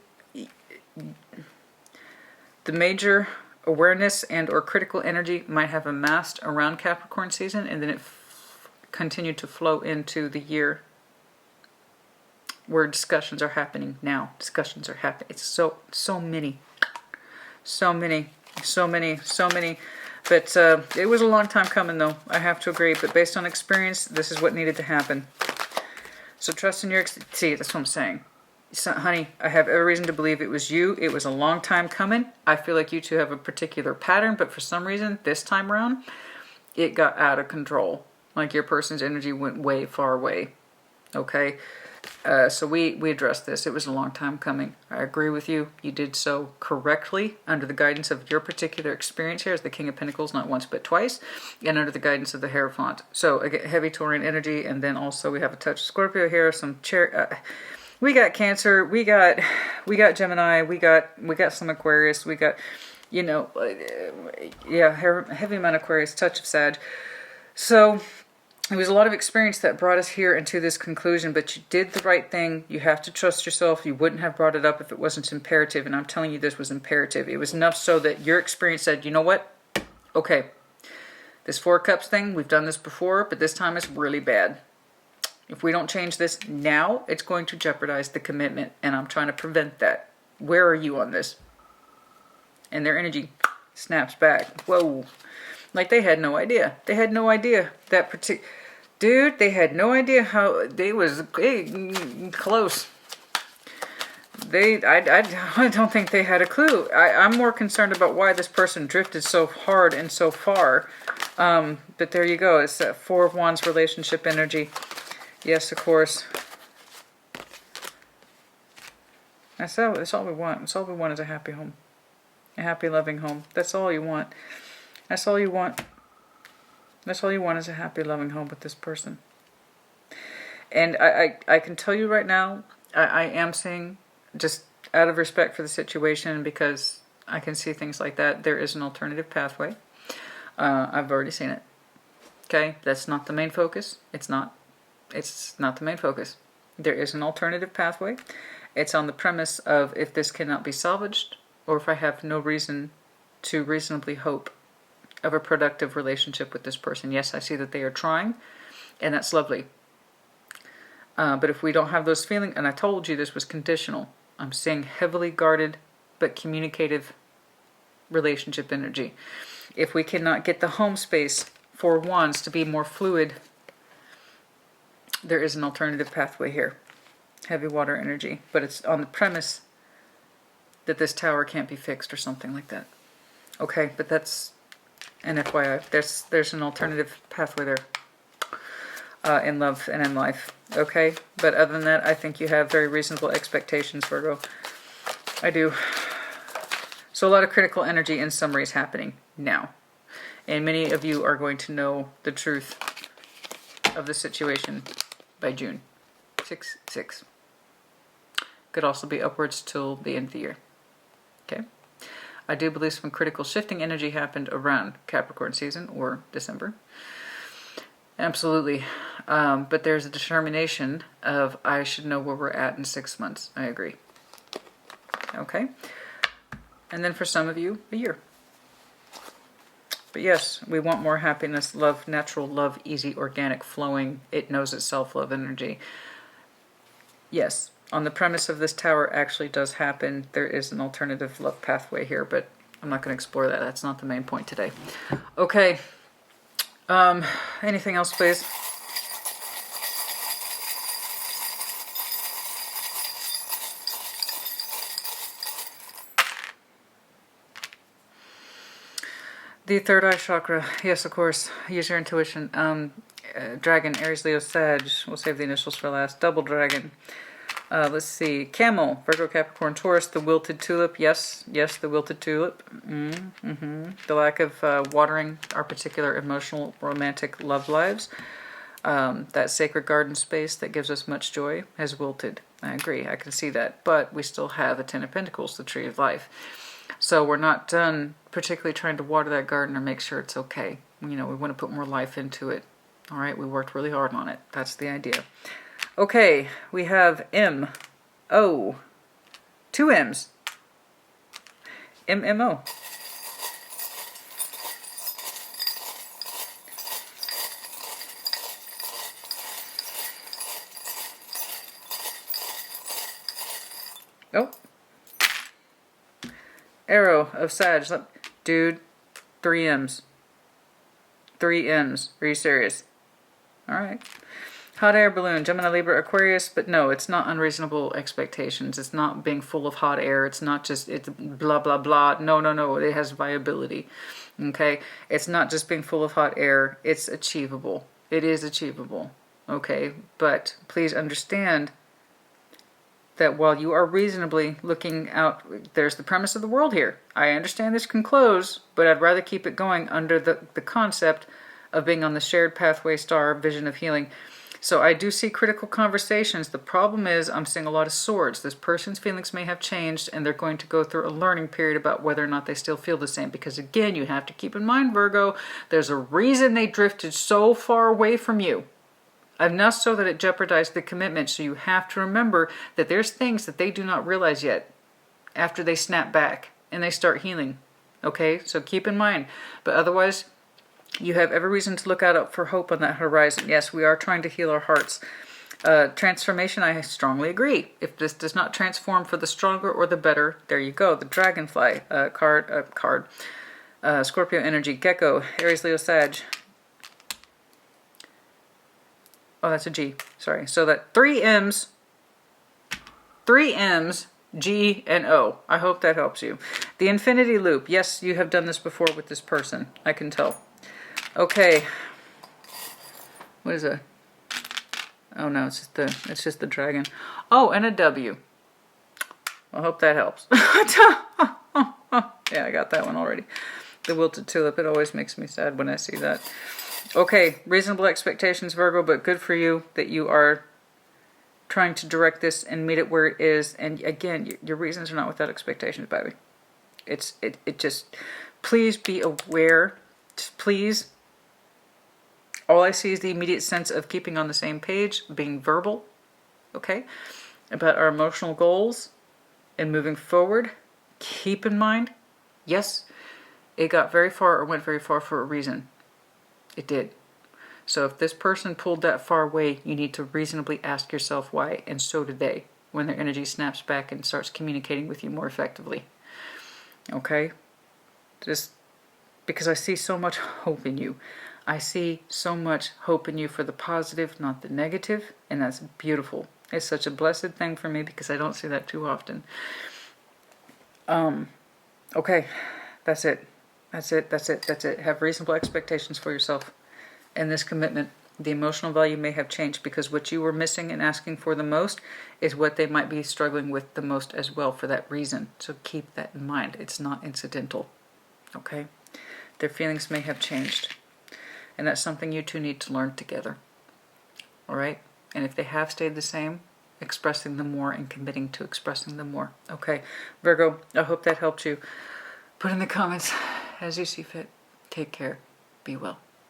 the major awareness and or critical energy might have amassed around Capricorn season, and then it continued to flow into the year where discussions are happening now. Discussions are happening. It's so many. But it was a long time coming, though. I have to agree. But based on experience, this is what needed to happen. So trust in your... See, that's what I'm saying. So, honey, I have every reason to believe it was you. It was a long time coming. I feel like you two have a particular pattern, but for some reason, this time around, it got out of control. Like your person's energy went way far away. Okay? So we addressed this. It was a long time coming. I agree with you. You did so correctly under the guidance of your particular experience here as the King of Pentacles, not once but twice, and under the guidance of the Hierophant. So again, heavy Taurian energy, and then also we have a touch of Scorpio here, some we got Cancer, we got Gemini, we got some Aquarius, we got, you know, yeah, heavy amount of Aquarius, touch of Sag. So it was a lot of experience that brought us here into this conclusion, but you did the right thing. You have to trust yourself. You wouldn't have brought it up if it wasn't imperative, and I'm telling you this was imperative. It was enough so that your experience said, you know what? Okay, this Four of Cups thing, we've done this before, but this time it's really bad. If we don't change this now, it's going to jeopardize the commitment, and I'm trying to prevent that. Where are you on this? And their energy snaps back. Whoa. Like they had no idea. They had no idea that particular... Dude, they had no idea how... They was close. I don't think they had a clue. I'm more concerned about why this person drifted so hard and so far. But there you go. It's that Four of Wands relationship energy. Yes, of course. That's all we want. That's all we want is a happy home. A happy, loving home. That's all you want. That's all you want. That's all you want is a happy, loving home with this person. And I can tell you right now, I am seeing, just out of respect for the situation, because I can see things like that, there is an alternative pathway. I've already seen it. Okay? That's not the main focus. It's not the main focus. There is an alternative pathway. It's on the premise of if this cannot be salvaged, or if I have no reason to reasonably hope of a productive relationship with this person. Yes, I see that they are trying, and that's lovely. But if we don't have those feelings, and I told you this was conditional, I'm seeing heavily guarded but communicative relationship energy. If we cannot get the home space for Wands to be more fluid, there is an alternative pathway here. Heavy water energy, but it's on the premise that this tower can't be fixed or something like that. Okay, but that's And FYI, there's an alternative pathway there in love and in life. Okay? But other than that, I think you have very reasonable expectations, Virgo. I do. So a lot of critical energy in summary is happening now. And many of you are going to know the truth of the situation by June. 6/6. Could also be upwards till the end of the year. Okay? I do believe some critical shifting energy happened around Capricorn season or December. Absolutely. But there's a determination of I should know where we're at in 6 months. I agree. Okay? And then for some of you, a year. But yes, we want more happiness, love, natural love, easy, organic, flowing, it knows itself, love energy. Yes, on the premise of this tower actually does happen. There is an alternative love pathway here, but I'm not going to explore that. That's not the main point today. Okay. Anything else, please? The third eye chakra. Yes, of course. Use your intuition. Dragon, Aries, Leo, Sag. We'll save the initials for last. Double dragon. Let's see. Camel, Virgo, Capricorn, Taurus. The wilted tulip. Yes, the wilted tulip. The lack of watering our particular emotional, romantic love lives. That sacred garden space that gives us much joy has wilted. I agree. I can see that. But we still have a Ten of Pentacles, the tree of life. So we're not done particularly trying to water that garden or make sure it's okay. You know, we want to put more life into it. All right, we worked really hard on it. That's the idea. Okay, we have M-O. 2 M's. M-M-O. Oh. Arrow of Sag. Dude, 3 M's. 3 M's. Are you serious? Alright. Hot air balloon. Gemini, Libra, Aquarius. But no, it's not unreasonable expectations. It's not being full of hot air. It's not just, it's blah, blah, blah. No. It has viability. Okay? It's not just being full of hot air. It's achievable. It is achievable. Okay? But please understand that while you are reasonably looking out, there's the premise of the world here. I understand this can close, but I'd rather keep it going under the concept of being on the shared pathway star vision of healing. So I do see critical conversations. The problem is I'm seeing a lot of swords. This person's feelings may have changed and they're going to go through a learning period about whether or not they still feel the same. Because again, you have to keep in mind, Virgo, there's a reason they drifted so far away from you. Enough so that it jeopardized the commitment. So you have to remember that there's things that they do not realize yet after they snap back and they start healing. Okay, so keep in mind. But otherwise, you have every reason to look out for hope on that horizon. Yes, we are trying to heal our hearts. Transformation, I strongly agree. If this does not transform for the stronger or the better, there you go. The dragonfly card. Scorpio energy, gecko, Aries, Leo, Sag. Oh, that's a G. Sorry. So that 3 M's, G, and O. I hope that helps you. The infinity loop. Yes, you have done this before with this person. I can tell. Okay. What is that? Oh no, it's just the dragon. Oh, and a W. I hope that helps. Yeah, I got that one already. The wilted tulip. It always makes me sad when I see that. Okay, reasonable expectations, Virgo, but good for you that you are trying to direct this and meet it where it is. And again, your reasons are not without expectations, baby. It just, please be aware. Just please. All I see is the immediate sense of keeping on the same page, being verbal, okay, about our emotional goals and moving forward. Keep in mind, yes, it got very far or went very far for a reason. It did. So if this person pulled that far away, you need to reasonably ask yourself why, and so do they, when their energy snaps back and starts communicating with you more effectively. Okay? Just because I see so much hope in you. I see so much hope in you for the positive, not the negative, and that's beautiful. It's such a blessed thing for me because I don't see that too often. Okay, that's it. That's it. That's it. That's it. Have reasonable expectations for yourself and this commitment. The emotional value may have changed because what you were missing and asking for the most is what they might be struggling with the most as well for that reason. So keep that in mind. It's not incidental. Okay? Their feelings may have changed. And that's something you two need to learn together. All right? And if they have stayed the same, expressing them more and committing to expressing them more. Okay? Virgo, I hope that helped you. Put in the comments as you see fit. Take care. Be well.